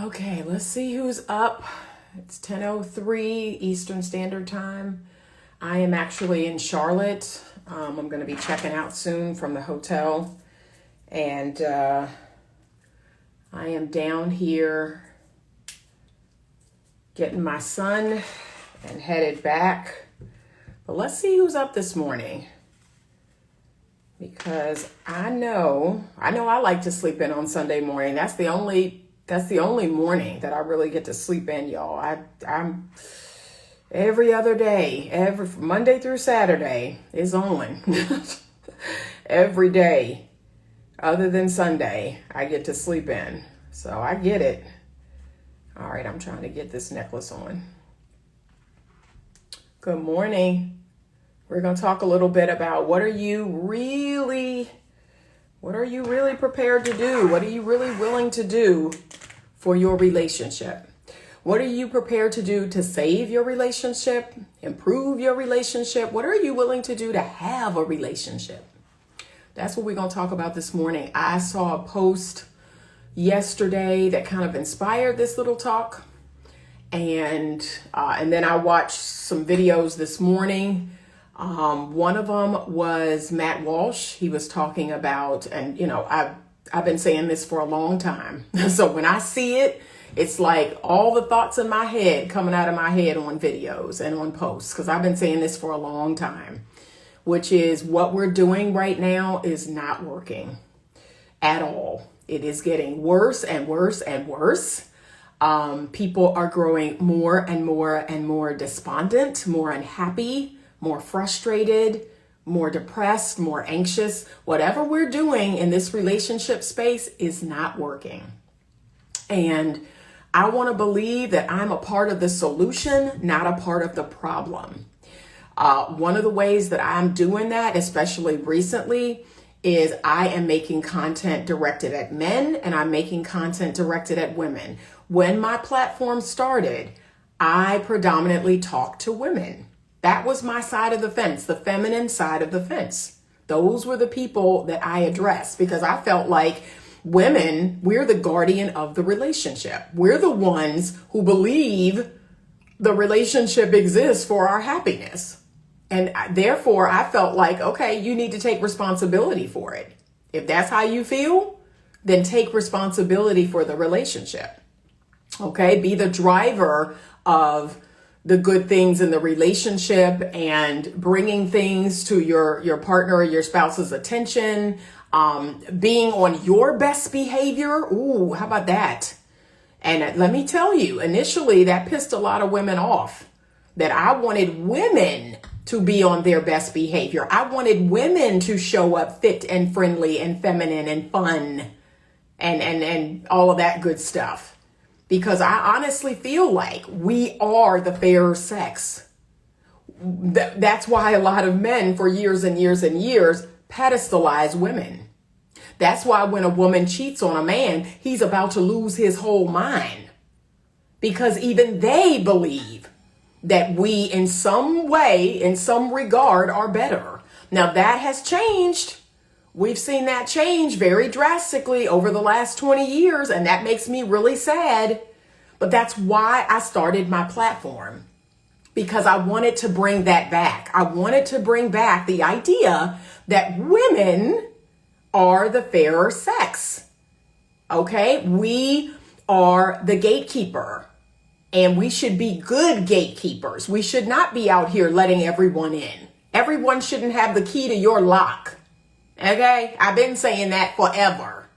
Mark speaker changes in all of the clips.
Speaker 1: Okay, let's see who's up. It's 10:03 Eastern Standard Time. I am actually in Charlotte. I'm going to be checking out soon from the hotel. And I am down here getting my son and headed back. But let's see who's up this morning. Because I know I like to sleep in on Sunday morning. That's the only morning that I really get to sleep in, y'all. I'm every other day, every Monday through Saturday is on. Every day, other than Sunday, I get to sleep in. So I get it. All right, I'm trying to get this necklace on. Good morning. We're going to talk a little bit about what are you really prepared to do? What are you really willing to do for your relationship? What are you prepared to do to save your relationship, improve your relationship? What are you willing to do to have a relationship? That's what we're going to talk about this morning. I saw a post yesterday that kind of inspired this little talk. And then I watched some videos this morning. One of them was Matt Walsh. He was talking about, and I've been saying this for a long time. So when I see it, it's like all the thoughts in my head coming out of my head on videos and on posts, because I've been saying this for a long time, which is what we're doing right now is not working at all. It is getting worse and worse and worse. People are growing more and more and more despondent, more unhappy, more frustrated, more depressed, more anxious. Whatever we're doing in this relationship space is not working. And I want to believe that I'm a part of the solution, not a part of the problem. One of the ways that I'm doing that, especially recently, is I am making content directed at men and I'm making content directed at women. When my platform started, I predominantly talked to women. That was my side of the fence, the feminine side of the fence. Those were the people that I addressed because I felt like women, we're the guardian of the relationship. We're the ones who believe the relationship exists for our happiness. And therefore, I felt like, okay, you need to take responsibility for it. If that's how you feel, then take responsibility for the relationship. Okay, be the driver of the good things in the relationship and bringing things to your partner or your spouse's attention, being on your best behavior. Ooh, how about that? And let me tell you, initially that pissed a lot of women off, that I wanted women to be on their best behavior. I wanted women to show up fit and friendly and feminine and fun and all of that good stuff. Because I honestly feel like we are the fairer sex. That's why a lot of men for years and years and years pedestalize women. That's why when a woman cheats on a man, he's about to lose his whole mind. Because even they believe that we in some way, in some regard, are better. Now that has changed. We've seen that change very drastically over the last 20 years, and that makes me really sad. But that's why I started my platform, because I wanted to bring that back. I wanted to bring back the idea that women are the fairer sex. Okay? We are the gatekeeper, and we should be good gatekeepers. We should not be out here letting everyone in. Everyone shouldn't have the key to your lock. Okay, I've been saying that forever.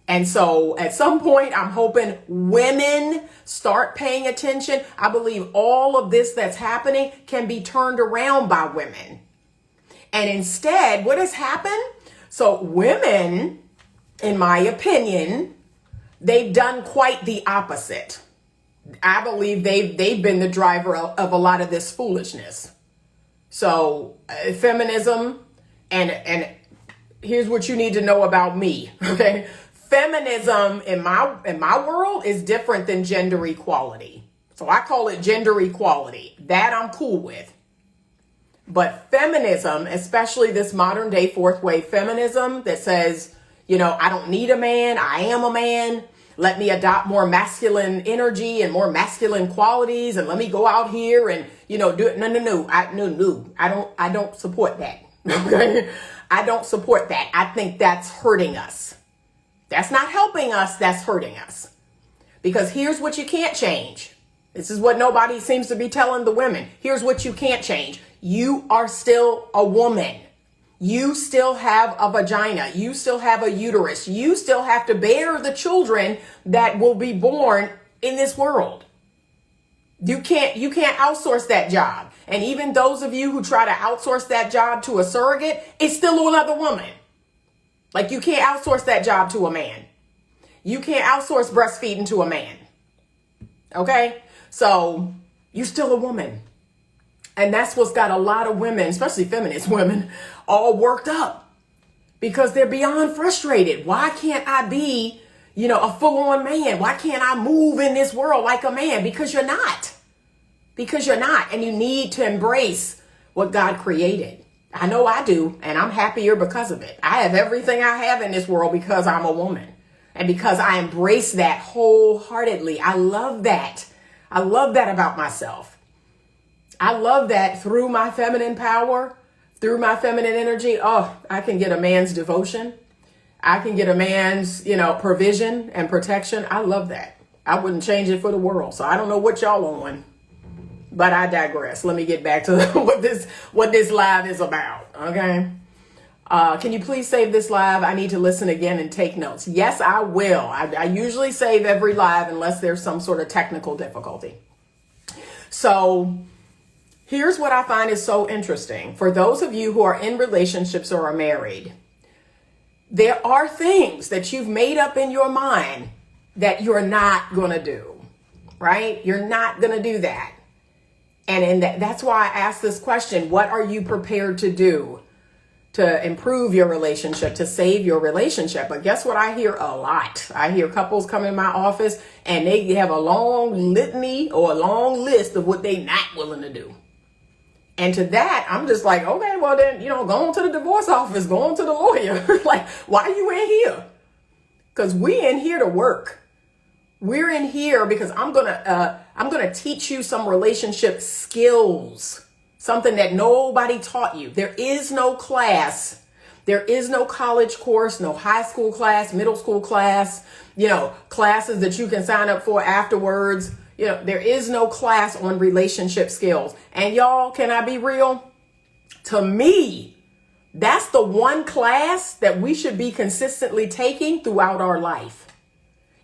Speaker 1: And so at some point, I'm hoping women start paying attention. I believe all of this that's happening can be turned around by women. And instead, what has happened? So women, in my opinion, they've done quite the opposite. I believe they've been the driver of a lot of this foolishness. So feminism and here's what you need to know about me, okay? Feminism in my world is different than gender equality. So I call it gender equality. That I'm cool with. But feminism, especially this modern day fourth wave feminism that says, I don't need a man, I am a man. let me adopt more masculine energy and more masculine qualities, and let me go out here and, do it. No. I don't support that. Okay. I don't support that. I think that's hurting us. That's not helping us. That's hurting us. Because here's what you can't change. This is what nobody seems to be telling the women. Here's what you can't change. You are still a woman. You still have a vagina. You still have a uterus. You still have to bear the children that will be born in this world. You can't outsource that job. And even those of you who try to outsource that job to a surrogate, it's still another woman. Like, you can't outsource that job to a man. You can't outsource breastfeeding to a man. Okay? So you're still a woman. And that's what's got a lot of women, especially feminist women, all worked up because they're beyond frustrated. Why can't I be, a full-on man? Why can't I move in this world like a man? Because you're not. Because you're not. And you need to embrace what God created. I know I do. And I'm happier because of it. I have everything I have in this world because I'm a woman. And because I embrace that wholeheartedly. I love that. I love that about myself. I love that through my feminine power, through my feminine energy. Oh, I can get a man's devotion. I can get a man's, provision and protection. I love that. I wouldn't change it for the world. So I don't know what y'all on, but I digress. Let me get back to what this live is about. Okay. Can you please save this live? I need to listen again and take notes. Yes, I will. I usually save every live unless there's some sort of technical difficulty. So here's what I find is so interesting. For those of you who are in relationships or are married, there are things that you've made up in your mind that you're not going to do, right? You're not going to do that. And that's why I asked this question. What are you prepared to do to improve your relationship, to save your relationship? But guess what? I hear a lot. I hear couples come in my office and they have a long litany or a long list of what they're not willing to do. And to that, I'm just like, okay, well then, go on to the divorce office, go on to the lawyer. Like, why are you in here? Because we in here to work. We're in here because I'm gonna teach you some relationship skills, something that nobody taught you. There is no class. There is no college course, no high school class, middle school class, classes that you can sign up for afterwards. There is no class on relationship skills. And y'all, can I be real? To me, that's the one class that we should be consistently taking throughout our life.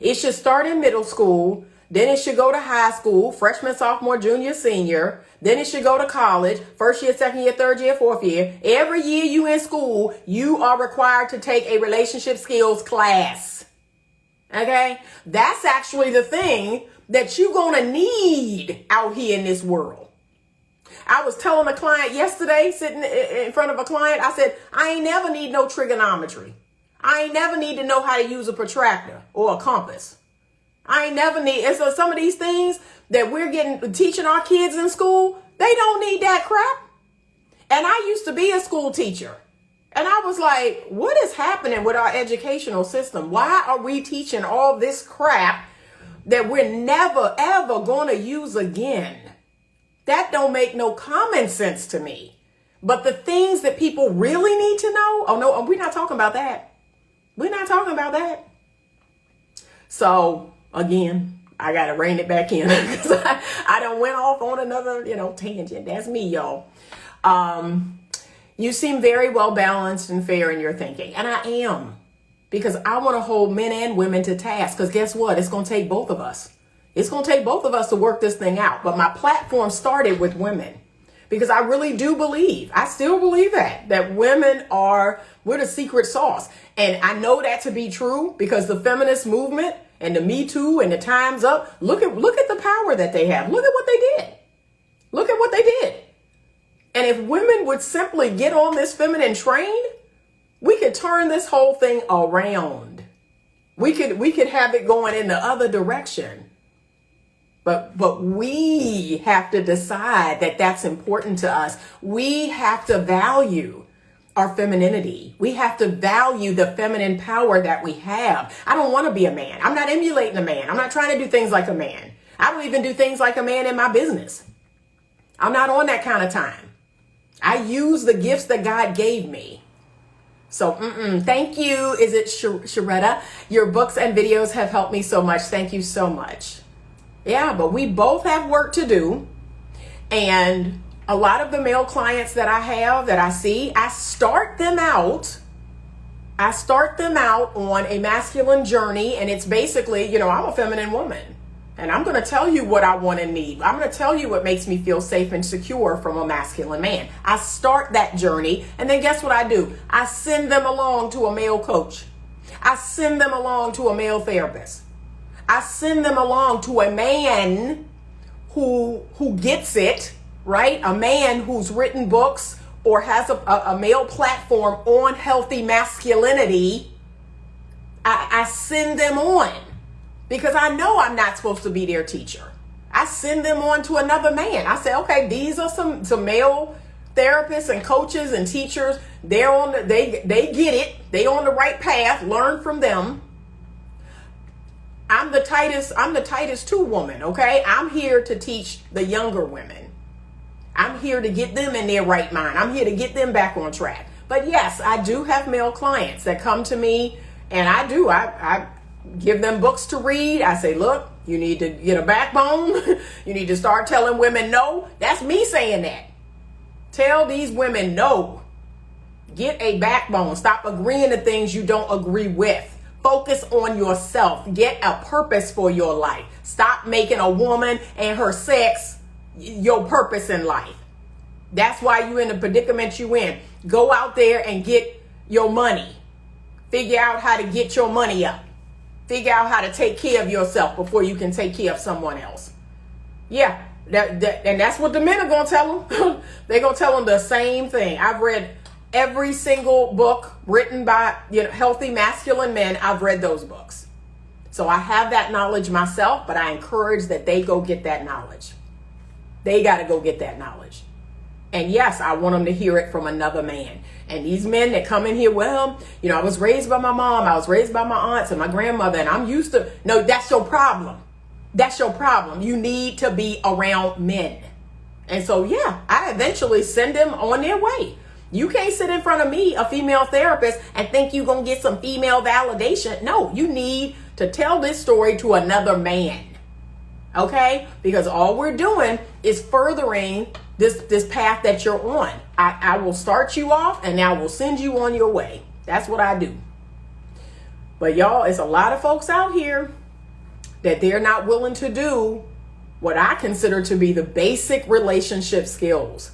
Speaker 1: It should start in middle school. Then it should go to high school, freshman, sophomore, junior, senior. Then it should go to college, first year, second year, third year, fourth year. Every year you in school, you are required to take a relationship skills class. Okay? That's actually the thing that you're going to need out here in this world. I was telling a client yesterday, sitting in front of a client, I said, I ain't never need no trigonometry. I ain't never need to know how to use a protractor or a compass. I ain't never need. And so some of these things that we're teaching our kids in school, they don't need that crap. And I used to be a school teacher. And I was like, what is happening with our educational system? Why are we teaching all this crap that we're never, ever going to use again? That don't make no common sense to me. But the things that people really need to know, oh no, we're not talking about that. We're not talking about that. So again, I got to rein it back in because I done went off on another, tangent. That's me, y'all. You seem very well balanced and fair in your thinking. And I am. Because I want to hold men and women to task. Because guess what? It's going to take both of us. It's going to take both of us to work this thing out. But my platform started with women. Because I really do believe, I still believe that we're the secret sauce. And I know that to be true because the feminist movement and the Me Too and the Time's Up, look at the power that they have. Look at what they did. Look at what they did. And if women would simply get on this feminine train, we could turn this whole thing around. We could have it going in the other direction. But we have to decide that that's important to us. We have to value our femininity. We have to value the feminine power that we have. I don't want to be a man. I'm not emulating a man. I'm not trying to do things like a man. I don't even do things like a man in my business. I'm not on that kind of time. I use the gifts that God gave me. So, thank you. Is it Sharetta? Your books and videos have helped me so much. Thank you so much. Yeah, but we both have work to do. And a lot of the male clients that I have, that I see, I start them out on a masculine journey. And it's basically, I'm a feminine woman. And I'm going to tell you what I want and need. I'm going to tell you what makes me feel safe and secure from a masculine man. I start that journey. And then guess what I do? I send them along to a male coach. I send them along to a male therapist. I send them along to a man who gets it, right? A man who's written books or has a male platform on healthy masculinity. I send them on. Because I know I'm not supposed to be their teacher. I send them on to another man. I say, okay, these are some male therapists and coaches and teachers. They get it. They on the right path. Learn from them. I'm the Titus 2 woman, okay? I'm here to teach the younger women. I'm here to get them in their right mind. I'm here to get them back on track. But yes, I do have male clients that come to me, and I give them books to read. I say, look, you need to get a backbone. You need to start telling women no. That's me saying that. Tell these women no. Get a backbone. Stop agreeing to things you don't agree with. Focus on yourself. Get a purpose for your life. Stop making a woman and her sex your purpose in life. That's why you're in the predicament you in. Go out there and get your money. Figure out how to get your money up. Figure out how to take care of yourself before you can take care of someone else. Yeah, and that's what the men are going to tell them. They're going to tell them the same thing. I've read every single book written by healthy masculine men. I've read those books. So I have that knowledge myself, but I encourage that they go get that knowledge. They got to go get that knowledge. And yes, I want them to hear it from another man. And these men that come in here, well, I was raised by my mom, I was raised by my aunts and my grandmother, and I'm used to, no, that's your problem. That's your problem. You need to be around men. And so, yeah, I eventually send them on their way. You can't sit in front of me, a female therapist, and think you're going to get some female validation. No, you need to tell this story to another man. Okay? Because all we're doing is furthering this path that you're on. I will start you off and I will send you on your way. That's what I do. But y'all, it's a lot of folks out here that they're not willing to do what I consider to be the basic relationship skills.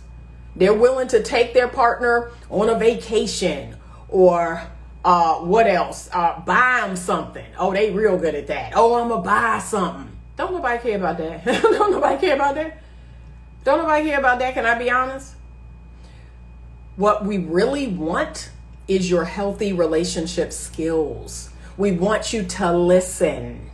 Speaker 1: They're willing to take their partner on a vacation or what else? Buy them something. Oh, they real good at that. Oh, I'm going to buy something. Don't nobody care about that. Don't nobody care about that. Don't nobody care about that. Can I be honest? What we really want is your healthy relationship skills. We want you to listen.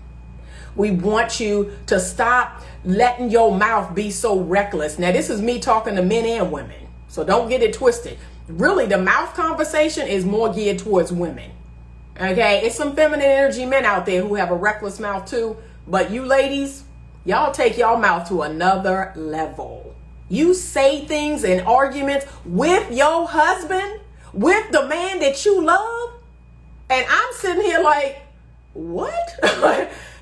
Speaker 1: We want you to stop letting your mouth be so reckless. Now, this is me talking to men and women, so don't get it twisted. Really, the mouth conversation is more geared towards women. Okay, it's some feminine energy men out there who have a reckless mouth too. But you ladies, y'all take y'all mouth to another level. You say things in arguments with your husband, with the man that you love. And I'm sitting here like, what?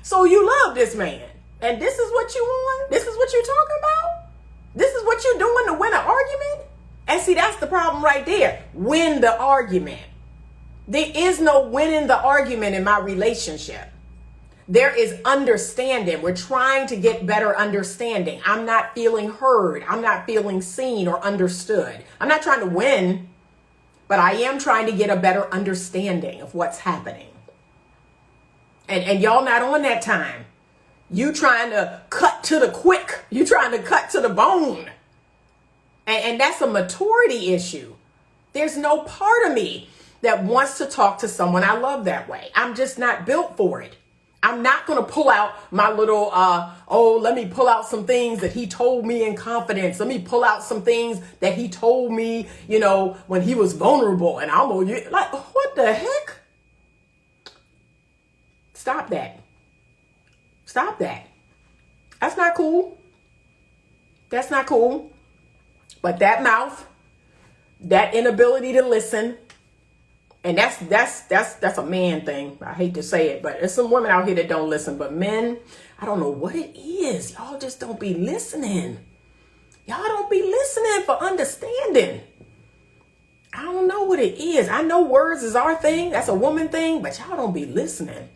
Speaker 1: So you love this man. And this is what you want? This is what you're talking about? This is what you're doing to win an argument? And see, that's the problem right there. Win the argument. There is no winning the argument in my relationship. There is understanding. We're trying to get better understanding. I'm not feeling heard. I'm not feeling seen or understood. I'm not trying to win, but I am trying to get a better understanding of what's happening. And y'all not on that time. You trying to cut to the quick. You trying to cut to the bone. And that's a maturity issue. There's no part of me that wants to talk to someone I love that way. I'm just not built for it. I'm not going to pull out my little, let me pull out some things that he told me in confidence. Let me pull out some things that he told me, when he was vulnerable. And I'm like, what the heck? Stop that. Stop that. That's not cool. That's not cool. But that mouth, that inability to listen, and that's a man thing. I hate to say it, but there's some women out here that don't listen. But men, I don't know what it is. Y'all just don't be listening. Y'all don't be listening for understanding. I don't know what it is. I know words is our thing. That's a woman thing, but y'all don't be listening.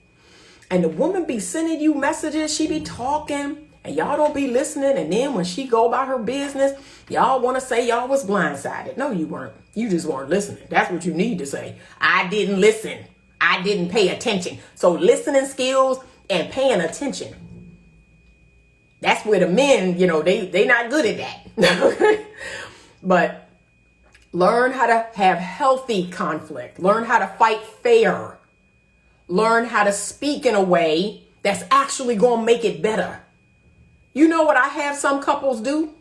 Speaker 1: And the woman be sending you messages. She be talking and y'all don't be listening. And then when she go about her business, y'all want to say y'all was blindsided. No, you weren't. You just weren't listening. That's what you need to say. I didn't listen. I didn't pay attention. So listening skills and paying attention. That's where the men, they not good at that. But learn how to have healthy conflict. Learn how to fight fair. Learn how to speak in a way that's actually going to make it better. You know what I have some couples do?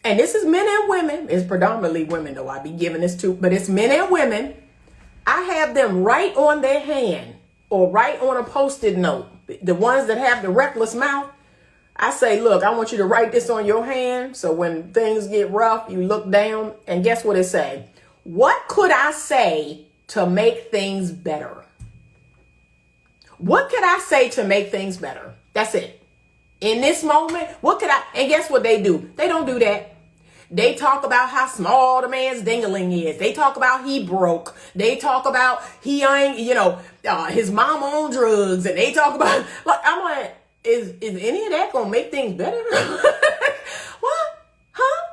Speaker 1: And this is men and women. It's predominantly women, though I be giving this to, but it's men and women. I have them write on their hand or write on a Post-it note. The ones that have the reckless mouth, I say, look, I want you to write this on your hand. So when things get rough, you look down and guess what it say? What could I say to make things better? What could I say to make things better? That's it. In this moment, and guess what they do? They don't do that. They talk about how small the man's dingling is. They talk about he broke. They talk about he ain't, his mom on drugs. And they talk about, I'm like, is any of that going to make things better? What? Huh?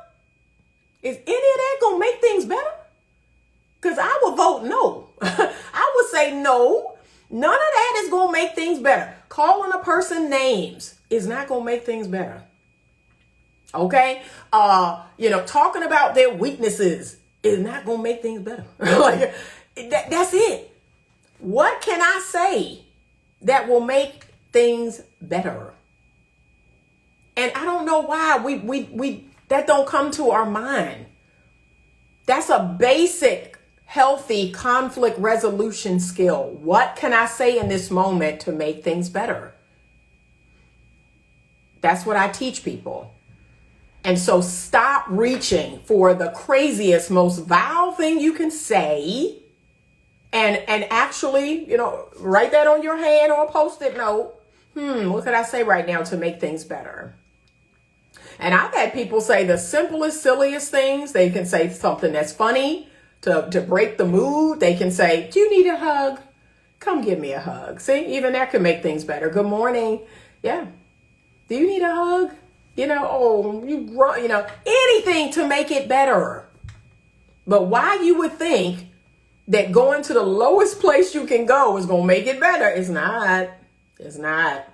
Speaker 1: Is any of that going to make things better? Because I would vote no. I would say no. None of that is going to make things better. Calling a person names is not going to make things better. Okay? Talking about their weaknesses is not going to make things better. That's it. What can I say that will make things better? And I don't know why we that don't come to our mind. That's a basic healthy conflict resolution skill. What can I say in this moment to make things better? That's what I teach people. And so stop reaching for the craziest, most vile thing you can say and actually, write that on your hand or a Post-it note. What could I say right now to make things better? And I've had people say the simplest, silliest things. They can say something that's funny to break the mood. They can say, do you need a hug? Come give me a hug. See, even that could make things better. Good morning. Yeah. Do you need a hug? Anything to make it better. But why you would think that going to the lowest place you can go is going to make it better? It's not. It's not.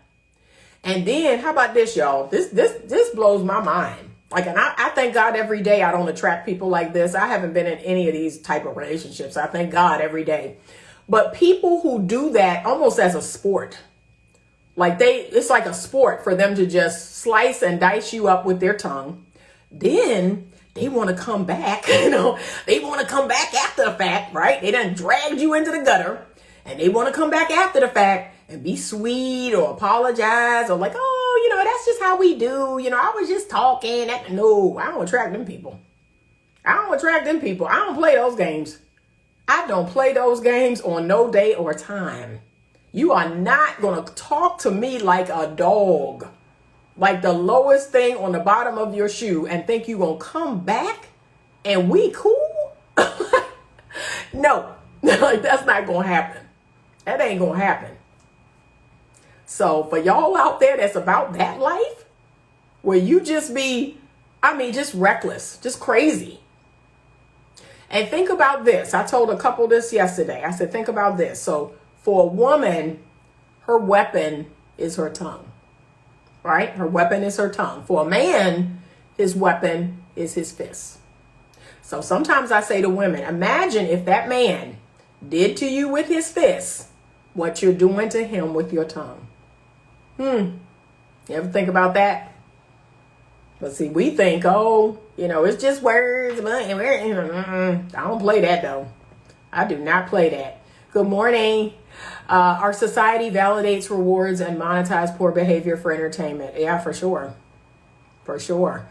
Speaker 1: And then how about this, y'all? This blows my mind. And I thank God every day I don't attract people like this. I haven't been in any of these type of relationships. I thank God every day. But people who do that almost as a sport, it's like a sport for them to just slice and dice you up with their tongue. Then they want to come back, they want to come back after the fact, right? They done dragged you into the gutter and they want to come back after the fact and be sweet or apologize or that's just how we do. I was just talking. No, I don't attract them people. I don't play those games. I don't play those games on no day or time. You are not going to talk to me like a dog, like the lowest thing on the bottom of your shoe and think you're going to come back and we cool? No, that's not going to happen. That ain't going to happen. So for y'all out there that's about that life, where you just be, just reckless, just crazy. And think about this. I told a couple this yesterday. I said, think about this. So for a woman, her weapon is her tongue, right? Her weapon is her tongue. For a man, his weapon is his fist. So sometimes I say to women, imagine if that man did to you with his fist what you're doing to him with your tongue. You ever think about that? But see, we think, oh, it's just words. I don't play that, though. I do not play that. Good morning. Our society validates, rewards, and monetizes poor behavior for entertainment. Yeah, for sure. For sure.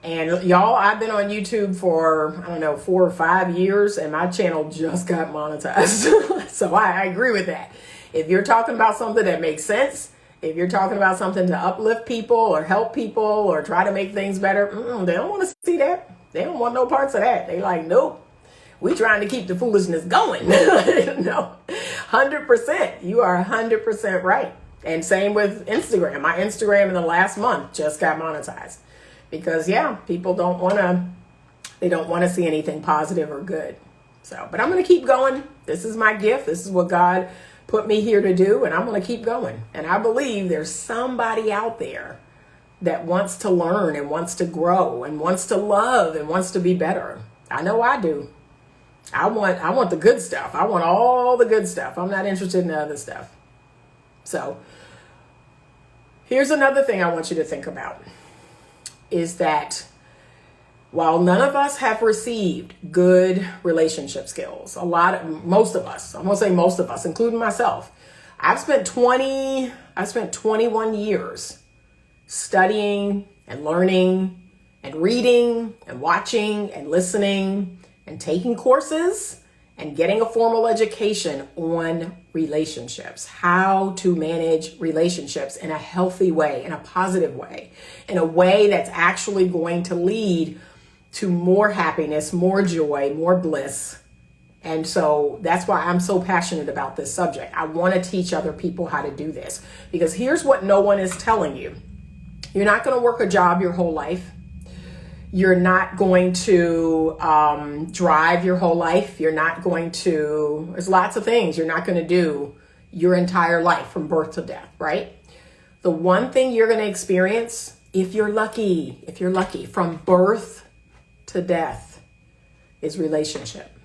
Speaker 1: And y'all, I've been on YouTube for, 4 or 5 years, and my channel just got monetized. So I agree with that. If you're talking about something that makes sense, if you're talking about something to uplift people or help people or try to make things better, they don't want to see that. They don't want no parts of that. They like, nope. We trying to keep the foolishness going. No, 100%. You are 100% right. And same with Instagram. My Instagram in the last month just got monetized because people don't want to see anything positive or good. So, but I'm going to keep going. This is my gift. This is what God put me here to do. And I'm going to keep going. And I believe there's somebody out there that wants to learn and wants to grow and wants to love and wants to be better. I know I do. I want the good stuff. I want all the good stuff. I'm not interested in the other stuff. So here's another thing I want you to think about is that while none of us have received good relationship skills, most of us, I'm going to say most of us, including myself, I've spent 21 years studying and learning and reading and watching and listening and taking courses and getting a formal education on relationships, how to manage relationships in a healthy way, in a positive way, in a way that's actually going to lead to more happiness, more joy, more bliss. And so that's why I'm so passionate about this subject. I want to teach other people how to do this because here's what no one is telling you. You're not going to work a job your whole life. You're not going to drive your whole life. There's lots of things you're not going to do your entire life from birth to death, right? The one thing you're going to experience, if you're lucky, from birth to death is relationship.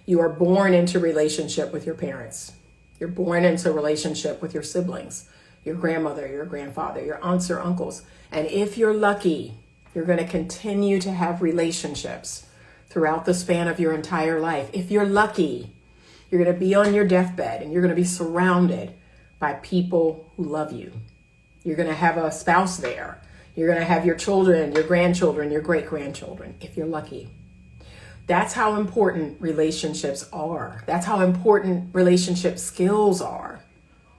Speaker 1: You are born into relationship with your parents. You're born into relationship with your siblings, your grandmother, your grandfather, your aunts or uncles. And if you're lucky, you're going to continue to have relationships throughout the span of your entire life. If you're lucky, you're going to be on your deathbed and you're going to be surrounded by people who love you. You're going to have a spouse there. You're going to have your children, your grandchildren, your great-grandchildren, if you're lucky. That's how important relationships are. That's how important relationship skills are.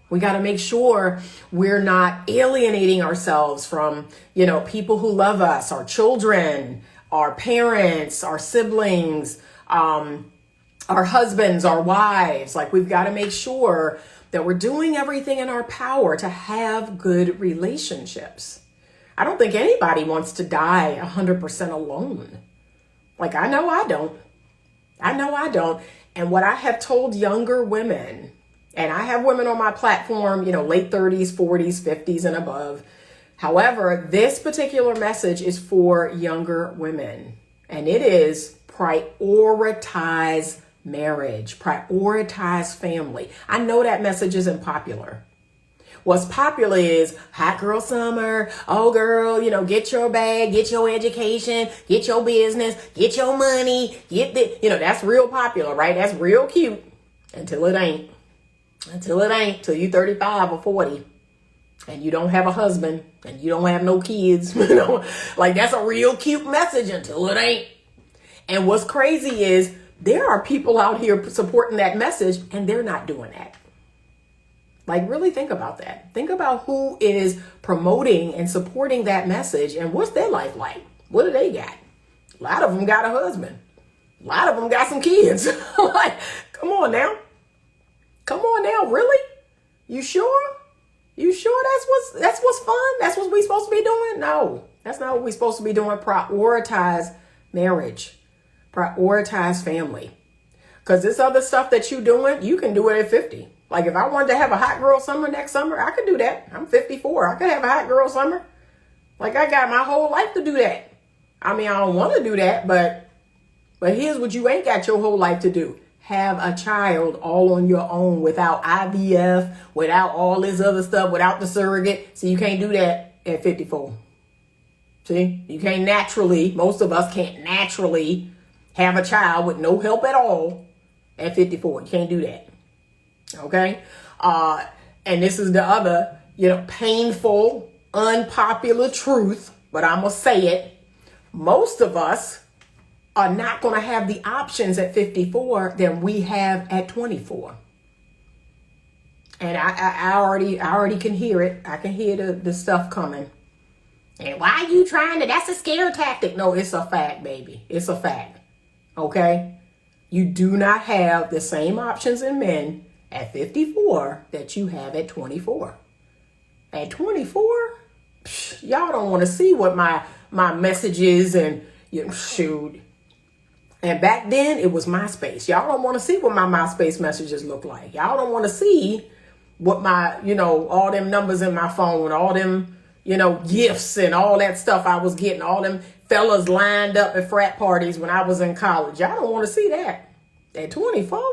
Speaker 1: We got to make sure we're not alienating ourselves from, people who love us, our children, our parents, our siblings, our husbands, our wives. Like we've got to make sure that we're doing everything in our power to have good relationships. I don't think anybody wants to die 100% alone. Like I know I don't. And what I have told younger women, and I have women on my platform, late 30s, 40s, 50s and above. However, this particular message is for younger women, and it is prioritize marriage, prioritize family. I know that message isn't popular. What's popular is hot girl summer. Oh girl, get your bag, get your education, get your business, get your money, that's real popular, right? That's real cute until it ain't. Till you 35 or 40 and you don't have a husband and you don't have no kids, like that's a real cute message until it ain't. And what's crazy is there are people out here supporting that message and they're not doing that. Like really think about that. Think about who is promoting and supporting that message and what's their life like? What do they got? A lot of them got a husband. A lot of them got some kids. Like, come on now. Really? You sure? That's what's fun? That's what we supposed to be doing? No, that's not what we're supposed to be doing. Prioritize marriage. Prioritize family. Because this other stuff that you're doing, you can do it at 50. Like if I wanted to have a hot girl summer next summer, I could do that. I'm 54. I could have a hot girl summer. Like I got my whole life to do that. I don't want to do that, but here's what you ain't got your whole life to do. have a child all on your own without IVF, without all this other stuff, without the surrogate. So you can't do that at 54. See, you can't naturally, most of us can't naturally have a child with no help at all at 54. You can't do that. Okay. And this is the other, painful, unpopular truth, but I'm going to say it. Most of us are not going to have the options at 54 than we have at 24. And I already can hear it. I can hear the stuff coming. And why are you trying to, that's a scare tactic. No, it's a fact, baby. It's a fact. Okay? You do not have the same options in men at 54 that you have at 24. At 24, y'all don't want to see what my message is and shoot. And back then it was MySpace. Y'all don't want to see what my MySpace messages look like. Y'all don't want to see what my, all them numbers in my phone, all them, gifts and all that stuff I was getting, all them fellas lined up at frat parties when I was in college. Y'all don't want to see that. At 24,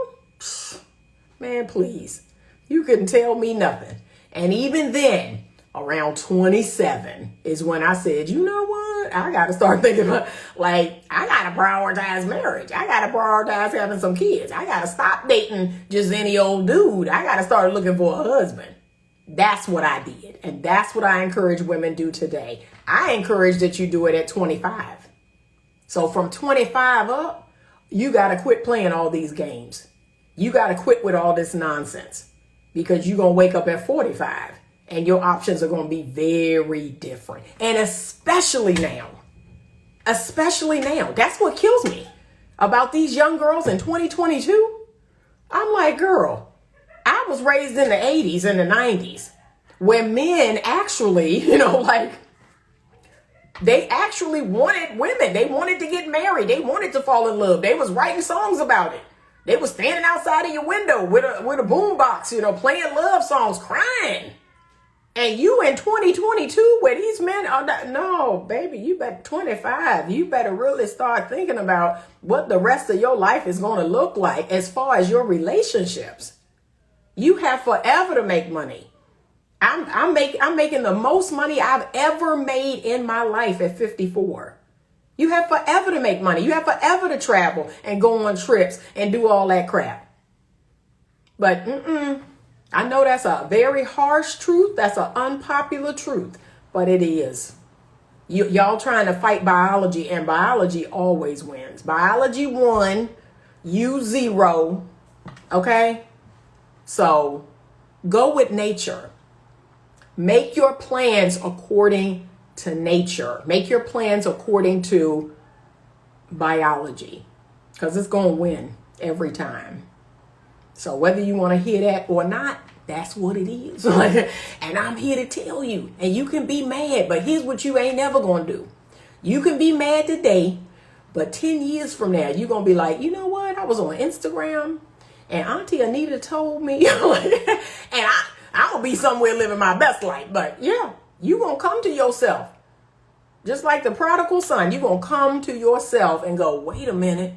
Speaker 1: man, please. You couldn't tell me nothing. And even then, around 27 is when I said, you know what? I got to start thinking about, I got to prioritize marriage. I got to prioritize having some kids. I got to stop dating just any old dude. I got to start looking for a husband. That's what I did. And that's what I encourage women do today. I encourage that you do it at 25. So from 25 up, you got to quit playing all these games. You got to quit with all this nonsense because you're going to wake up at 45 and your options are going to be very different. And especially now, that's what kills me about these young girls in 2022. I'm like, girl, I was raised in the 80s and the 90s where men actually, they actually wanted women. They wanted to get married. They wanted to fall in love. They was writing songs about it. They was standing outside of your window with a boombox, playing love songs, crying. And you in 2022 where these men are not, no, baby, you better 25. You better really start thinking about what the rest of your life is going to look like as far as your relationships. You have forever to make money. I'm making the most money I've ever made in my life at 54. You have forever to make money. You have forever to travel and go on trips and do all that crap. But I know that's a very harsh truth. That's an unpopular truth, but it is. Y'all trying to fight biology, and biology always wins. Biology won, you 0. Okay? So go with nature. Make your plans according to nature. Make your plans according to biology, because it's going to win every time. So whether you want to hear that or not, that's what it is. And I'm here to tell you, and you can be mad, but here's what you ain't never going to do. You can be mad today, but 10 years from now, you're going to be like, you know what? I was on Instagram and Auntie Anita told me, and I'll be somewhere living my best life. But yeah, you're going to come to yourself. Just like the prodigal son, you're going to come to yourself and go, wait a minute.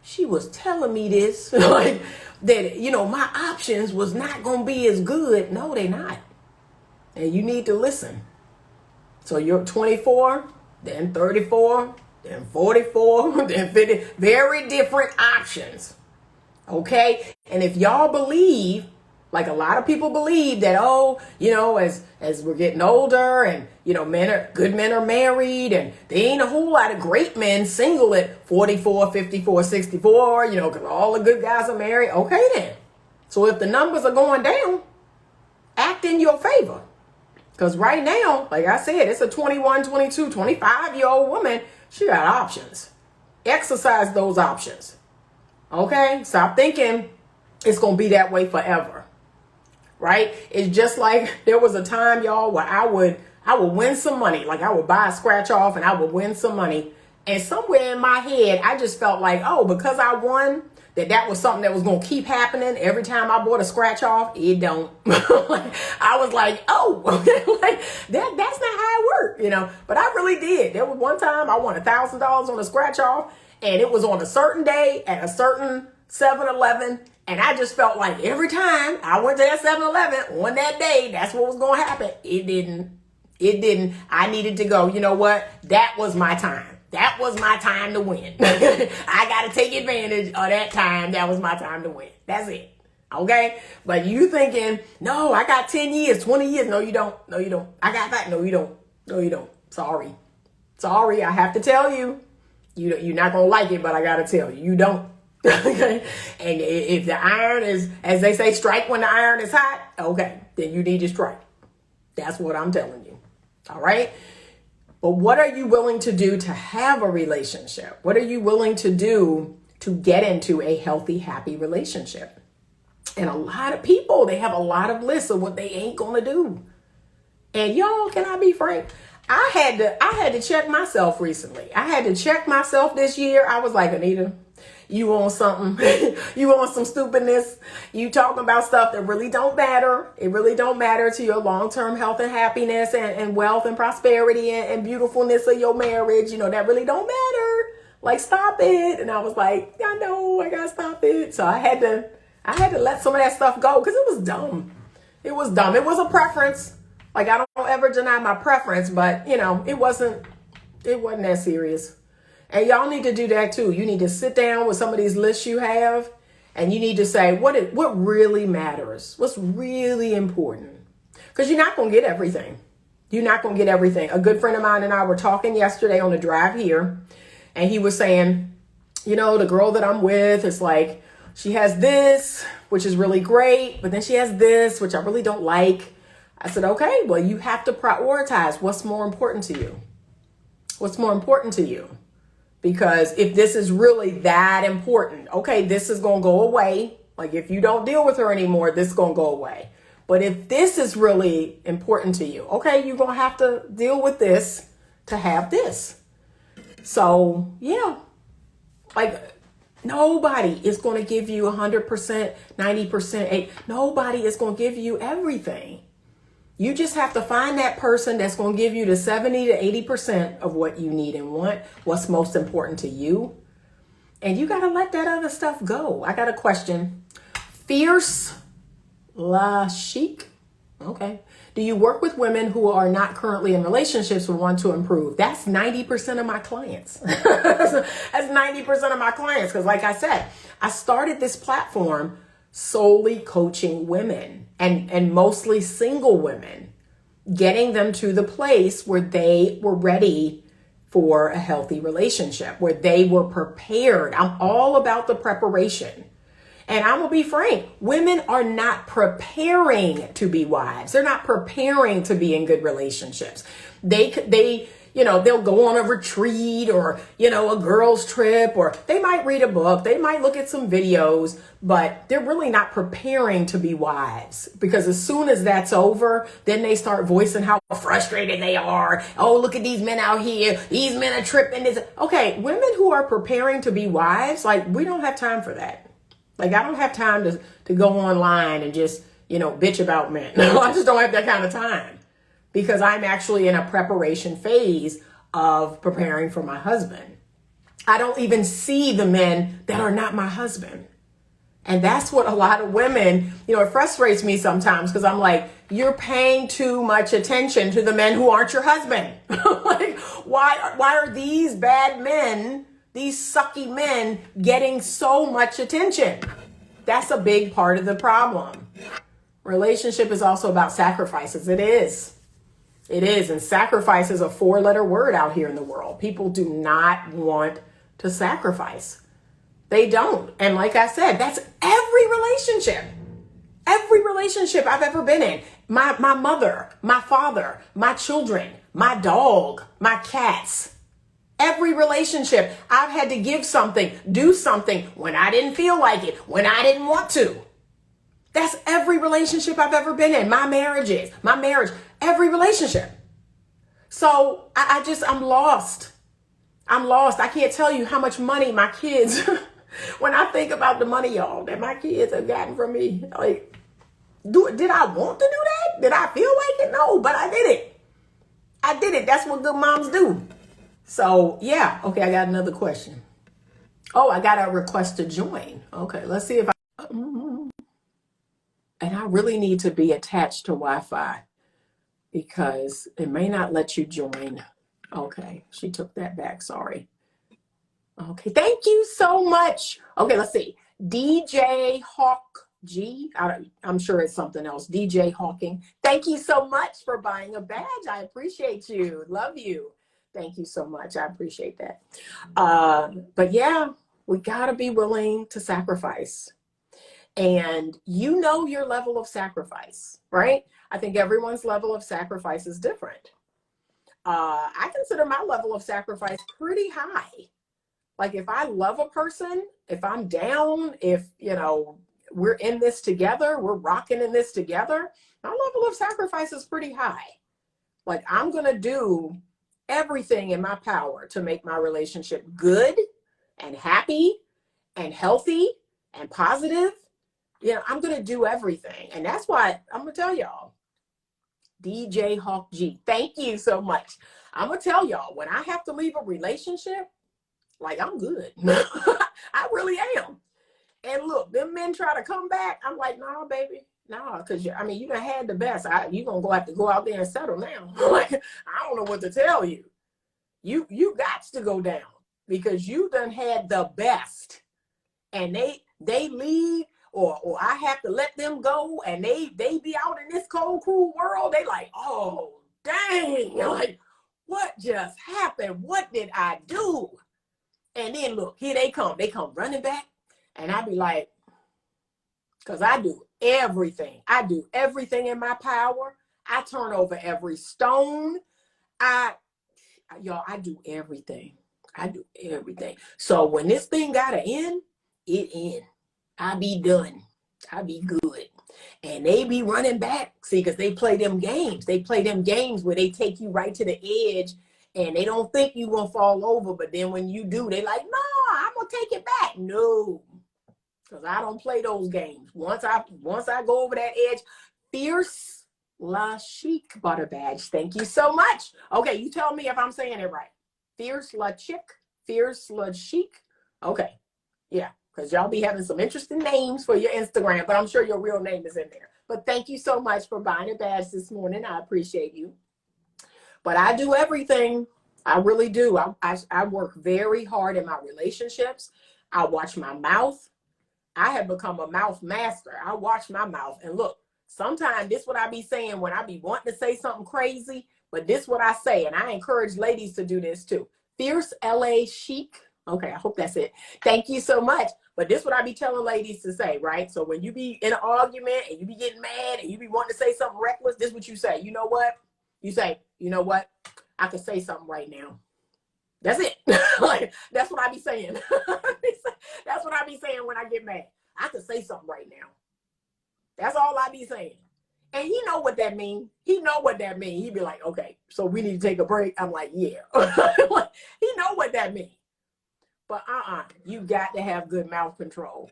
Speaker 1: She was telling me this, that, my options was not going to be as good. No, they're not. And you need to listen. So you're 24, then 34, then 44, then 50. Very different options. Okay? And if y'all believe, like a lot of people believe that, as we're getting older and, good men are married and there ain't a whole lot of great men single at 44, 54, 64, because all the good guys are married. Okay, then. So if the numbers are going down, act in your favor. Because right now, like I said, it's a 21, 22, 25-year-old woman. She got options. Exercise those options. Okay? Stop thinking it's going to be that way forever. Right? It's just like there was a time, y'all, where I would win some money. Like I would buy a scratch off and I would win some money. And somewhere in my head, I just felt like, because I won, that was something that was going to keep happening every time I bought a scratch off. It don't. I was like, that's not how it worked, But I really did. There was one time I won $1,000 on a scratch off, and it was on a certain day at a certain 7-Eleven, and I just felt like every time I went to that 7-Eleven on that day, that's what was going to happen. It didn't. It didn't. I needed to go, you know what? That was my time. That was my time to win. I got to take advantage of that time. That was my time to win. That's it. Okay? But you thinking, no, I got 10 years, 20 years. No, you don't. No, you don't. I got that. No, you don't. No, you don't. Sorry. Sorry. I have to tell you. You're not going to like it, but I got to tell you. You don't. Okay? And if the iron is, as they say, strike when the iron is hot, okay, then you need to strike. That's what I'm telling you. All right? But what are you willing to do to have a relationship? What are you willing to do to get into a healthy, happy relationship? And a lot of people, they have a lot of lists of what they ain't going to do. And y'all, can I be frank? I had to check myself recently. I had to check myself this year. I was like, Anita, you want something? You want some stupidness? You talking about stuff that really don't matter. It really don't matter to your long-term health and happiness and wealth and prosperity and beautifulness of your marriage. You know, that really don't matter. Like, stop it. And I was like, I know, I gotta stop it. So I had to let some of that stuff go because it was dumb. It was dumb. It was a preference. Like, I don't ever deny my preference, but you know, it wasn't that serious. And y'all need to do that too. You need to sit down with some of these lists you have and you need to say, what really matters? What's really important? Because you're not going to get everything. You're not going to get everything. A good friend of mine and I were talking yesterday on the drive here, and he was saying, you know, the girl that I'm with is like, she has this, which is really great, but then she has this, which I really don't like. I said, okay, well, you have to prioritize what's more important to you. What's more important to you? Because if this is really that important, okay, this is going to go away. Like if you don't deal with her anymore, this is going to go away. But if this is really important to you, okay, you're going to have to deal with this to have this. So, yeah, like nobody is going to give you 100%, 90%. Nobody is going to give you everything. You just have to find that person that's going to give you the 70 to 80% of what you need and want, what's most important to you. And you got to let that other stuff go. I got a question. Fierce La Chic. Okay. Do you work with women who are not currently in relationships but want to improve? That's 90% of my clients. That's 90% of my clients. Because like I said, I started this platform solely coaching women and mostly single women, getting them to the place where they were ready for a healthy relationship, where they were prepared. I'm all about the preparation. And I'm going to be frank, women are not preparing to be wives. They're not preparing to be in good relationships. They you know, they'll go on a retreat or, you know, a girls trip, or they might read a book. They might look at some videos, but they're really not preparing to be wives, because as soon as that's over, then they start voicing how frustrated they are. Oh, look at these men out here. These men are tripping. Okay, women who are preparing to be wives, like, we don't have time for that. Like, I don't have time to go online and just, you know, bitch about men. I just don't have that kind of time. Because I'm actually in a preparation phase of preparing for my husband. I don't even see the men that are not my husband. And that's what a lot of women, you know, it frustrates me sometimes, because I'm like, you're paying too much attention to the men who aren't your husband. Like, why are these bad men, these sucky men, getting so much attention? That's a big part of the problem. Relationship is also about sacrifices. It is. It is. And sacrifice is a 4-letter word out here in the world. People do not want to sacrifice. They don't. And like I said, that's every relationship. Every relationship I've ever been in. My mother, my father, my children, my dog, my cats. Every relationship, I've had to give something, do something when I didn't feel like it, when I didn't want to. That's every relationship I've ever been in. My marriage, every relationship. So I'm lost. I'm lost. I can't tell you how much money my kids, when I think about the money, y'all, that my kids have gotten from me, like, did I want to do that? Did I feel like it? No, but I did it. I did it. That's what good moms do. So yeah. Okay. I got another question. Oh, I got a request to join. Okay, let's see if I, and I really need to be attached to Wi-Fi because it may not let you join. Okay, she took that back. Sorry. Okay, thank you so much. Okay, let's see. DJ Hawk G. I'm sure it's something else. DJ Hawking. Thank you so much for buying a badge. I appreciate you. Love you. Thank you so much. I appreciate that. But yeah, we got to be willing to sacrifice. And you know your level of sacrifice, right? I think everyone's level of sacrifice is different. I consider my level of sacrifice pretty high. Like if I love a person, if I'm down, if, you know, we're in this together, we're rocking in this together, my level of sacrifice is pretty high. Like I'm going to do everything in my power to make my relationship good and happy and healthy and positive. You know, I'm going to do everything. And that's why I'm going to tell y'all, DJ Hawk G, thank you so much. I'm going to tell y'all, when I have to leave a relationship, like I'm good. I really am. And look, them men try to come back. I'm like, nah, baby, nah, because I mean, you done had the best. You gonna have to go out there and settle now. Like, I don't know what to tell you. You got to go down because you done had the best, and they leave, or I have to let them go, and they be out in this cold, cruel world. They like, oh dang, like what just happened? What did I do? And then look, here they come running back. And I be like, because I do everything. I do everything in my power. I turn over every stone. Y'all, I do everything. I do everything. So when this thing gotta end, it end. I be done. I be good. And they be running back. See, because they play them games. They play them games where they take you right to the edge and they don't think you gonna fall over. But then when you do, they like, no, I'm gonna take it back. No, because I don't play those games. Once I go over that edge, Fierce La Chic bought a badge. Thank you so much. Okay, you tell me if I'm saying it right. Fierce La Chic, Fierce La Chic. Okay, yeah, because y'all be having some interesting names for your Instagram, but I'm sure your real name is in there. But thank you so much for buying a badge this morning. I appreciate you. But I do everything. I really do. I work very hard in my relationships. I watch my mouth. I have become a mouth master. I watch my mouth. And look, sometimes this what I be saying when I be wanting to say something crazy, but this what I say. And I encourage ladies to do this too. Fierce LA Chic. Okay, I hope that's it. Thank you so much. But this what I be telling ladies to say, right? So when you be in an argument and you be getting mad and you be wanting to say something reckless, this what you say. You know what? You say, you know what? I could say something right now. That's it. Like, that's what I be saying. That's what I be saying when I get mad. I could say something right now. That's all I be saying. And he know what that means. He know what that means. He be like, okay, so we need to take a break. I'm like, yeah. He know what that means. But you got to have good mouth control.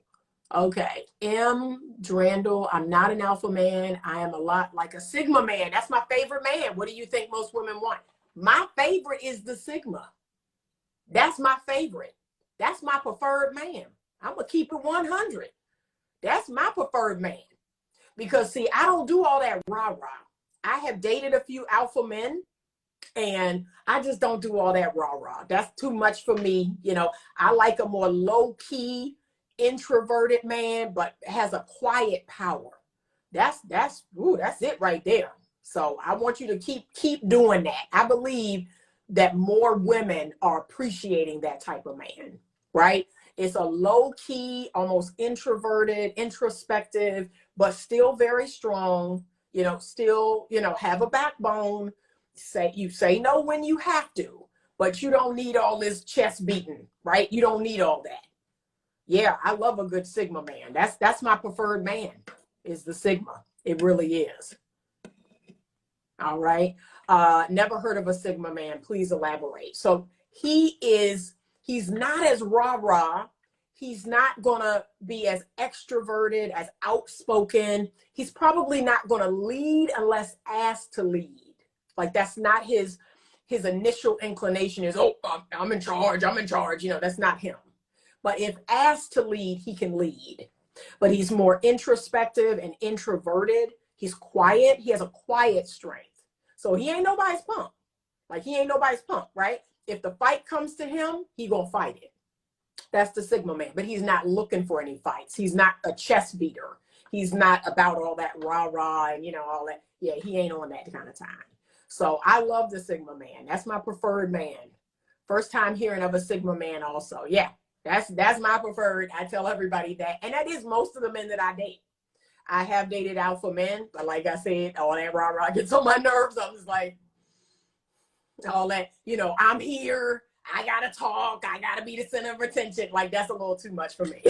Speaker 1: Okay, M. Drandle, I'm not an alpha man. I am a lot like a Sigma man. That's my favorite man. What do you think most women want? My favorite is the Sigma. That's my favorite. That's my preferred man. I'm going to keep it 100. That's my preferred man. Because, see, I don't do all that rah-rah. I have dated a few alpha men, and I just don't do all that rah-rah. That's too much for me. You know, I like a more low-key, introverted man, but has a quiet power. That's it right there. So I want you to keep doing that. I believe that more women are appreciating that type of man, right? It's a low-key, almost introverted, introspective, but still very strong, you know, still, you know, have a backbone. You say no when you have to, but you don't need all this chest beating, right? You don't need all that. Yeah, I love a good Sigma man. That's my preferred man, is the Sigma. It really is. All right. Never heard of a Sigma man. Please elaborate. So he's not as rah-rah. He's not going to be as extroverted, as outspoken. He's probably not going to lead unless asked to lead. Like that's not his initial inclination is, oh, I'm in charge. I'm in charge. You know, that's not him. but if asked to lead, he can lead. But he's more introspective and introverted. He's quiet. He has a quiet strength. So he ain't nobody's punk. Like he ain't nobody's punk, right? If the fight comes to him, he gonna fight it. That's the Sigma man, but he's not looking for any fights. He's not a chest beater. He's not about all that rah-rah and, all that. Yeah, he ain't on that kind of time. So I love the Sigma man. That's my preferred man. First time hearing of a Sigma man also. Yeah, that's my preferred. I tell everybody that. And that is most of the men that I date. I have dated alpha men, but like I said, all that rah-rah gets on my nerves. I'm just like, all that, I'm here. I gotta talk. I gotta be the center of attention. Like that's a little too much for me.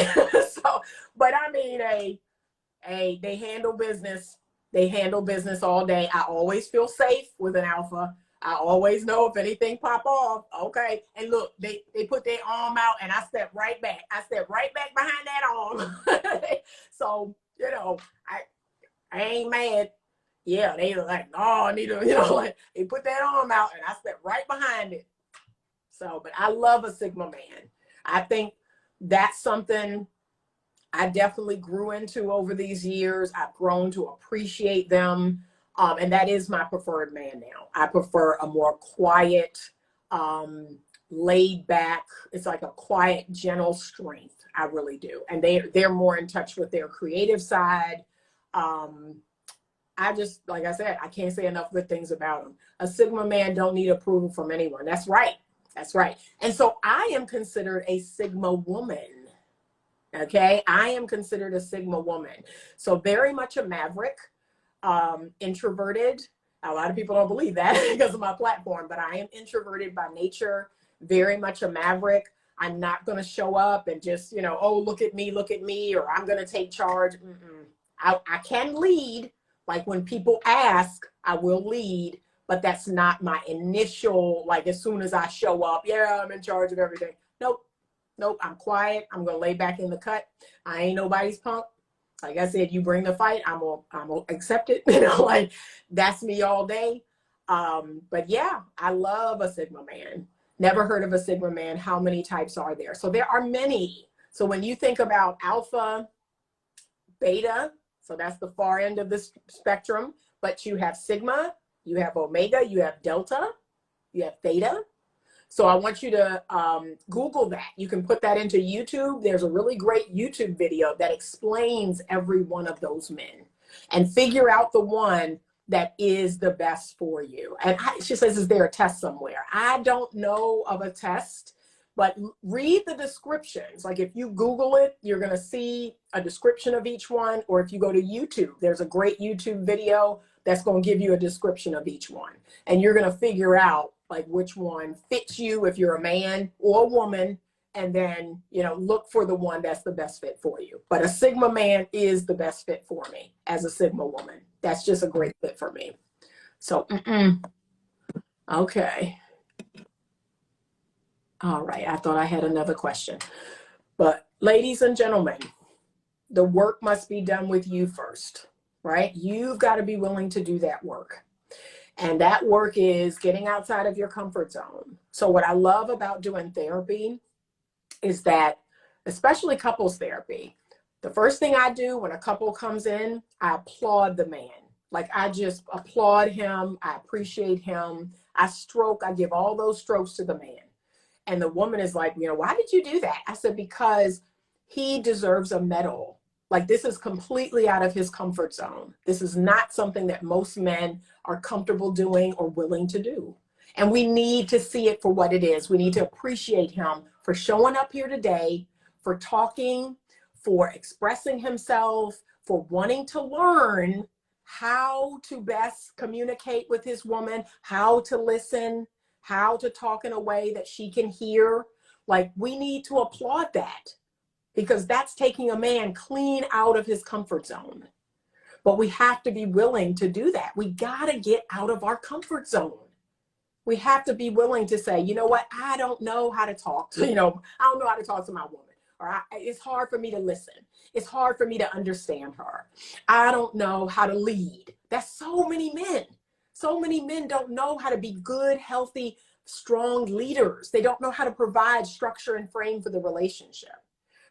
Speaker 1: So, but I mean, they handle business. They handle business all day. I always feel safe with an alpha. I always know if anything pop off, okay. And look, they put their arm out and I step right back. I step right back behind that arm. So, I ain't mad. Yeah, they were like, no, I need to, like they put that arm out and I step right behind it. So, but I love a Sigma man. I think that's something I definitely grew into over these years. I've grown to appreciate them. And that is my preferred man now. I prefer a more quiet, laid back. It's like a quiet, gentle strength. I really do. And they're more in touch with their creative side. I just, like I said, I can't say enough good things about them. A Sigma man don't need approval from anyone. That's right. That's right. And so I am considered a Sigma woman. Okay. I am considered a Sigma woman. So very much a maverick, introverted. A lot of people don't believe that because of my platform, but I am introverted by nature, very much a maverick. I'm not going to show up and just, oh, look at me, or I'm going to take charge. I can lead. Like when people ask, I will lead, but that's not my initial, like as soon as I show up, yeah, I'm in charge of everything. Nope. I'm quiet. I'm going to lay back in the cut. I ain't nobody's punk. Like I said, you bring the fight, I'm gonna accept it. Like that's me all day. But yeah, I love a Sigma man. Never heard of a Sigma man. How many types are there? So there are many. So when you think about alpha, beta, so that's the far end of the spectrum, but you have Sigma, you have Omega, you have Delta, you have Theta. So I want you to Google that. You can put that into YouTube. There's a really great YouTube video that explains every one of those men and figure out the one that is the best for you. And she says, is there a test somewhere? I don't know of a test, but read the descriptions. Like if you Google it, you're going to see a description of each one. Or if you go to YouTube, there's a great YouTube video that's going to give you a description of each one. And you're going to figure out like which one fits you if you're a man or a woman. And then, look for the one that's the best fit for you. But a Sigma man is the best fit for me as a Sigma woman. That's just a great fit for me. So, okay. All right, I thought I had another question. But ladies and gentlemen, the work must be done with you first, right? You've got to be willing to do that work. And that work is getting outside of your comfort zone. So what I love about doing therapy is that, especially couples therapy, the first thing I do when a couple comes in, I applaud the man. Like I just applaud him. I appreciate him. I give all those strokes to the man. And the woman is like, why did you do that? I said, because he deserves a medal. Like this is completely out of his comfort zone. This is not something that most men are comfortable doing or willing to do. And we need to see it for what it is. We need to appreciate him for showing up here today, for talking, for expressing himself, for wanting to learn how to best communicate with his woman, how to listen, how to talk in a way that she can hear. Like we need to applaud that because that's taking a man clean out of his comfort zone. But we have to be willing to do that. We got to get out of our comfort zone. We have to be willing to say, you know what? I don't know how to talk to, I don't know how to talk to my woman. Or it's hard for me to listen. It's hard for me to understand her. I don't know how to lead. That's so many men. So many men don't know how to be good, healthy, strong leaders. They don't know how to provide structure and frame for the relationship.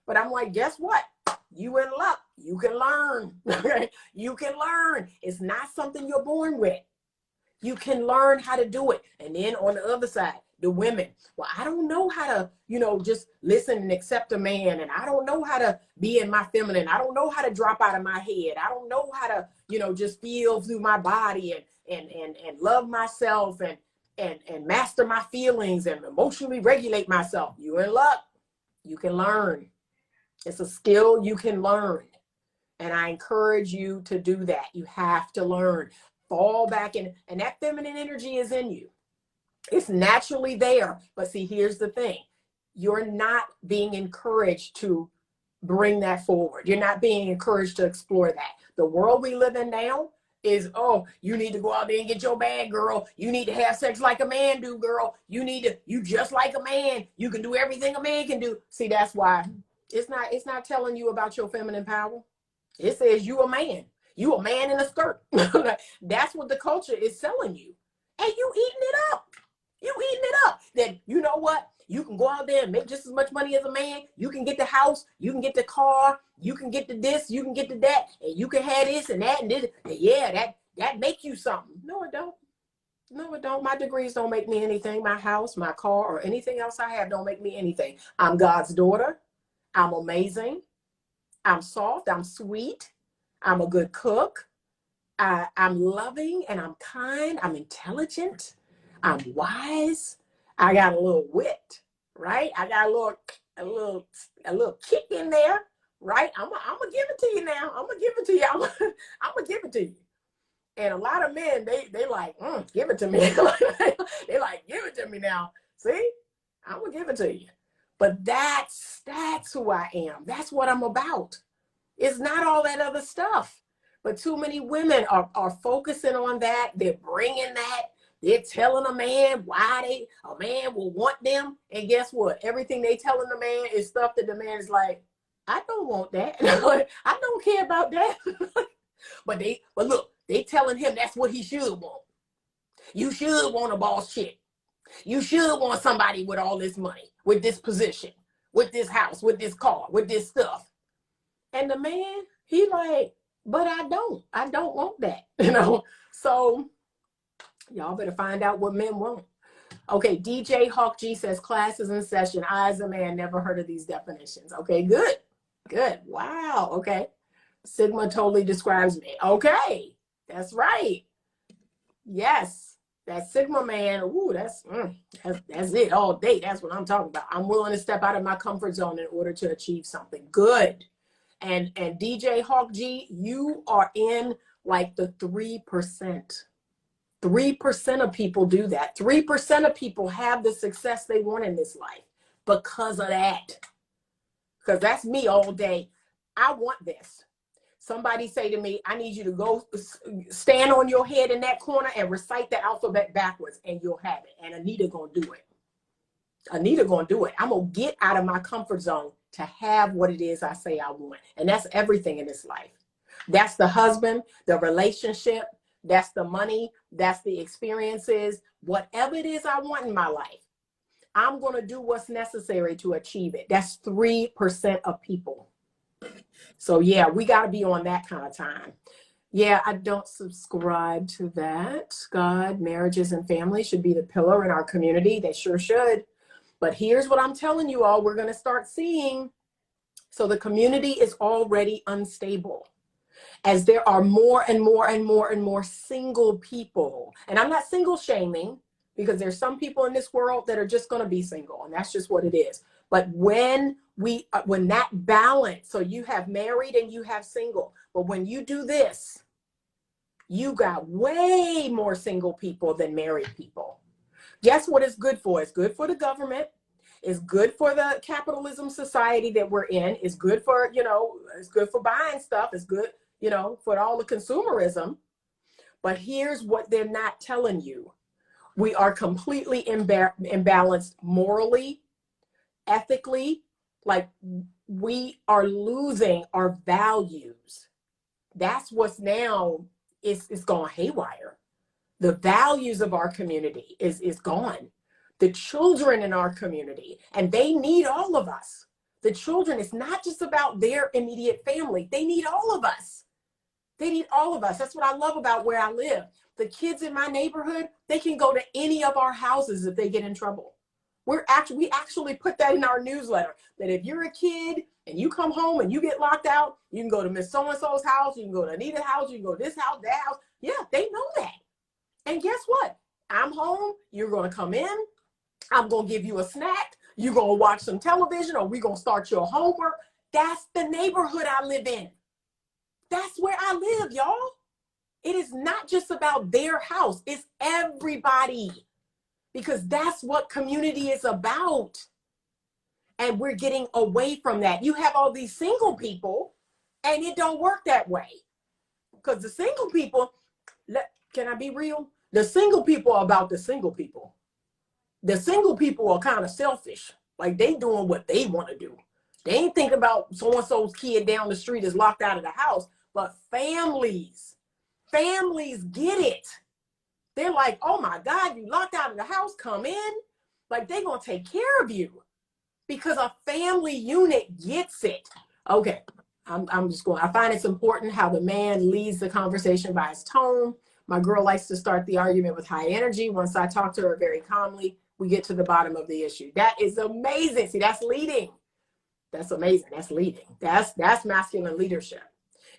Speaker 1: But I'm like, guess what? You in luck. You can learn. You can learn. It's not something you're born with. You can learn how to do it. And then on the other side, the women, well, I don't know how to, just listen and accept a man. And I don't know how to be in my feminine. I don't know how to drop out of my head. I don't know how to, just feel through my body and love myself and master my feelings and emotionally regulate myself. You're in luck. You can learn. It's a skill you can learn. And I encourage you to do that. You have to learn. Fall back in, and that feminine energy is in you. It's naturally there. But see, here's the thing. You're not being encouraged to bring that forward. You're not being encouraged to explore that. The world we live in now is, oh, you need to go out there and get your bag, girl. You need to have sex like a man do, girl. You just like a man. You can do everything a man can do. See, that's why it's not telling you about your feminine power. It says you a man. You a man in a skirt. That's what the culture is selling you. And you eating it up. You eating it up. That, you know what? You can go out there and make just as much money as a man. You can get the house. You can get the car. You can get the this. You can get the that. And you can have this and that and this. And yeah, that make you something. No, it don't. No, it don't. My degrees don't make me anything. My house, my car, or anything else I have don't make me anything. I'm God's daughter. I'm amazing. I'm soft. I'm sweet. I'm a good cook. I'm loving and I'm kind. I'm intelligent. I'm wise. I got a little wit, right? I got a little kick in there, right? I'm gonna give it to you now. I'm gonna give it to you. I'm gonna give it to you. And a lot of men, they like, give it to me. They like, give it to me now. See, I'm gonna give it to you. But that's who I am. That's what I'm about. It's not all that other stuff. But too many women are focusing on that. They're bringing that. They're telling a man why a man will want them. And guess what? Everything they telling the man is stuff that the man is like, I don't want that. I don't care about that. But look, they telling him that's what he should want. You should want a boss chick. You should want somebody with all this money, with this position, with this house, with this car, with this stuff. And the man, he like, but I don't want that, So y'all better find out what men want. Okay, DJ Hawk G says, class is in session. I, as a man, never heard of these definitions. Okay, good. Wow, okay. Sigma totally describes me. Okay, that's right. Yes, that Sigma man, ooh, that's it all day. That's what I'm talking about. I'm willing to step out of my comfort zone in order to achieve something good. And DJ Hawk G, you are in like the 3%. 3% of people do that. 3% of people have the success they want in this life because of that. Because that's me all day. I want this. Somebody say to me, I need you to go stand on your head in that corner and recite the alphabet backwards and you'll have it. And Anita gonna do it. Anita gonna do it. I'm gonna get out of my comfort zone to have what it is I say I want. And that's everything in this life. That's the husband, the relationship, that's the money, that's the experiences, whatever it is I want in my life. I'm gonna do what's necessary to achieve it. That's 3% of people. So yeah, we gotta be on that kind of time. Yeah, I don't subscribe to that. God, marriages and families should be the pillar in our community. They sure should. But here's what I'm telling you all, we're going to start seeing. So the community is already unstable as there are more and more and more and more single people. And I'm not single shaming because there's some people in this world that are just going to be single and that's just what it is. But when that balance, so you have married and you have single, but when you do this, you got way more single people than married people. Guess what it's good for? It's good for the government. It's good for the capitalism society that we're in. It's good for, it's good for buying stuff. It's good, for all the consumerism. But here's what they're not telling you. We are completely imbalanced morally, ethically, like we are losing our values. That's what's now is gone haywire. The values of our community is gone the children in our community, and they need all of us. The children, it's not just about their immediate family. They need all of us. They need all of us. That's what I love about where I live. The kids in my neighborhood, they can go to any of our houses if they get in trouble. We actually put that in our newsletter, that if you're a kid and you come home and you get locked out, you can go to Miss So-and-so's house, you can go to Anita's house, you can go to this house, that house. Yeah, they know that. And guess what? I'm home, you're going to come in, I'm going to give you a snack, you're going to watch some television, or we're going to start your homework. That's the neighborhood I live in. That's where I live, y'all. It is not just about their house. It's everybody, because that's what community is about. And we're getting away from that. You have all these single people, and it don't work that way. Because the single people, can I be real? The single people are about the single people. The single people are kind of selfish. Like, they doing what they want to do. They ain't thinking about so-and-so's kid down the street is locked out of the house. But families get it. They're like, oh my God, you locked out of the house, come in. Like, they're going to take care of you, because a family unit gets it. Okay, I find it's important how the man leads the conversation by his tone. My girl likes to start the argument with high energy. Once I talk to her very calmly, we get to the bottom of the issue. That is amazing. See, that's leading. That's amazing. That's leading. That's masculine leadership.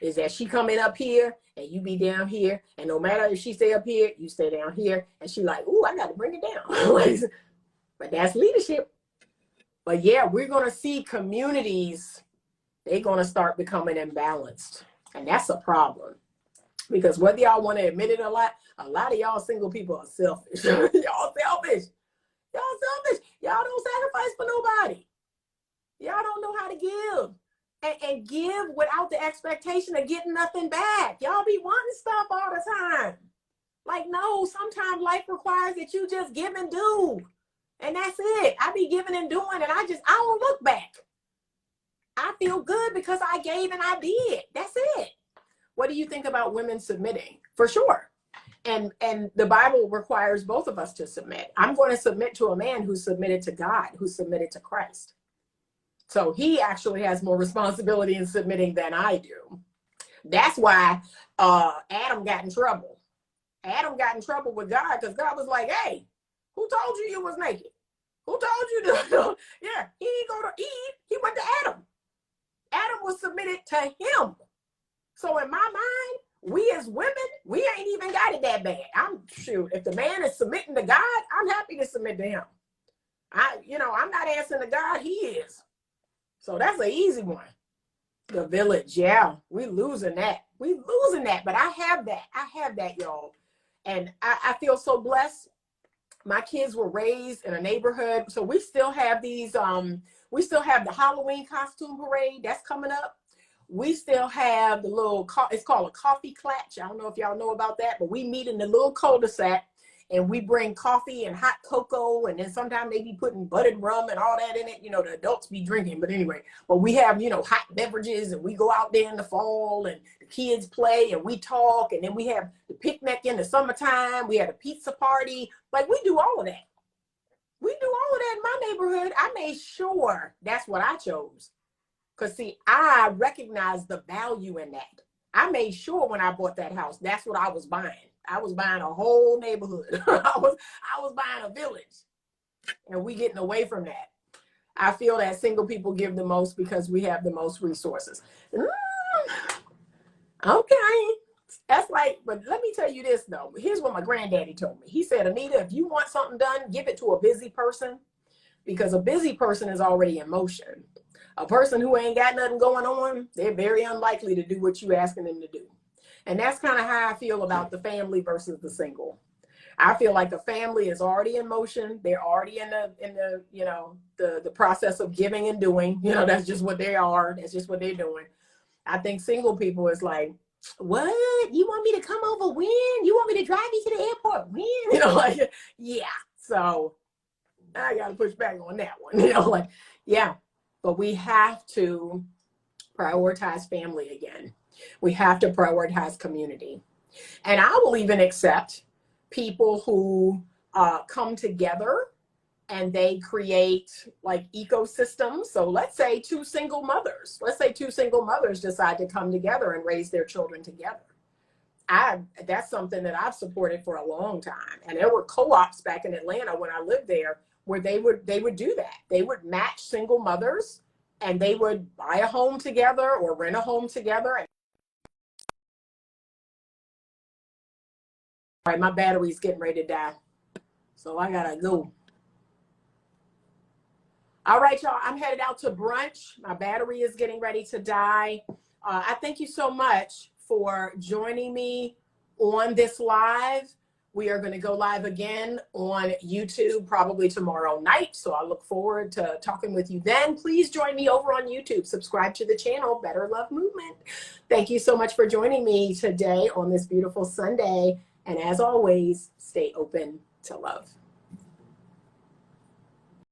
Speaker 1: Is that she coming up here and you be down here, and no matter if she stay up here, you stay down here, and she like, ooh, I got to bring it down. But that's leadership. But yeah, we're going to see communities, they're going to start becoming imbalanced. And that's a problem. Because whether y'all want to admit it or not, a lot of y'all single people are selfish. Y'all selfish. Y'all selfish. Y'all don't sacrifice for nobody. Y'all don't know how to give. And give without the expectation of getting nothing back. Y'all be wanting stuff all the time. Like, no, sometimes life requires that you just give and do. And that's it. I be giving and doing, and I don't look back. I feel good because I gave and I did. That's it. What do you think about women submitting? For sure. And the Bible requires both of us to submit. I'm going to submit to a man who's submitted to God, who's submitted to Christ. So he actually has more responsibility in submitting than I do. That's why Adam got in trouble. Adam got in trouble with God because God was like, hey, who told you you was naked? Who told you to? Yeah, he didn't go to Eve. He went to Adam. Adam was submitted to him. So in my mind, we as women, we ain't even got it that bad. If the man is submitting to God, I'm happy to submit to him. I'm not answering to God, he is. So that's an easy one. The village, yeah, we losing that. But I have that, y'all. And I feel so blessed. My kids were raised in a neighborhood. So we still have these, we still have the Halloween costume parade that's coming up. We still have the it's called a coffee clutch. I don't know if y'all know about that, but we meet in the little cul-de-sac, and we bring coffee and hot cocoa, and then sometimes they be putting buttered rum and all that in it. The adults be drinking, but anyway. But we have, hot beverages, and we go out there in the fall, and the kids play, and we talk, and then we have the picnic in the summertime. We had a pizza party. Like, we do all of that. We do all of that in my neighborhood. I made sure that's what I chose. Because, see, I recognize the value in that. I made sure when I bought that house, that's what I was buying. I was buying a whole neighborhood. I was buying a village. And we getting away from that. I feel that single people give the most because we have the most resources. Okay. That's like, but let me tell you this, though. Here's what my granddaddy told me. He said, Anita, if you want something done, give it to a busy person, because a busy person is already in motion. A person who ain't got nothing going on, they're very unlikely to do what you're asking them to do. And that's kind of how I feel about the family versus the single. I feel like the family is already in motion. They're already in the process of giving and doing. That's just what they are. That's just what they're doing. I think single people is like, what? You want me to come over when? You want me to drive you to the airport when? Yeah. So I got to push back on that one. Yeah. But we have to prioritize family again. We have to prioritize community. And I will even accept people who come together and they create like ecosystems. So let's say two single mothers decide to come together and raise their children together. That's something that I've supported for a long time. And there were co-ops back in Atlanta when I lived there where they would do that. They would match single mothers and they would buy a home together or rent a home together. All right, my battery's getting ready to die, so I gotta go. All right, y'all, I'm headed out to brunch. My battery is getting ready to die. I thank you so much for joining me on this live. We are going to go live again on YouTube probably tomorrow night. So I look forward to talking with you then. Please join me over on YouTube. Subscribe to the channel, Better Love Movement. Thank you so much for joining me today on this beautiful Sunday. And as always, stay open to love.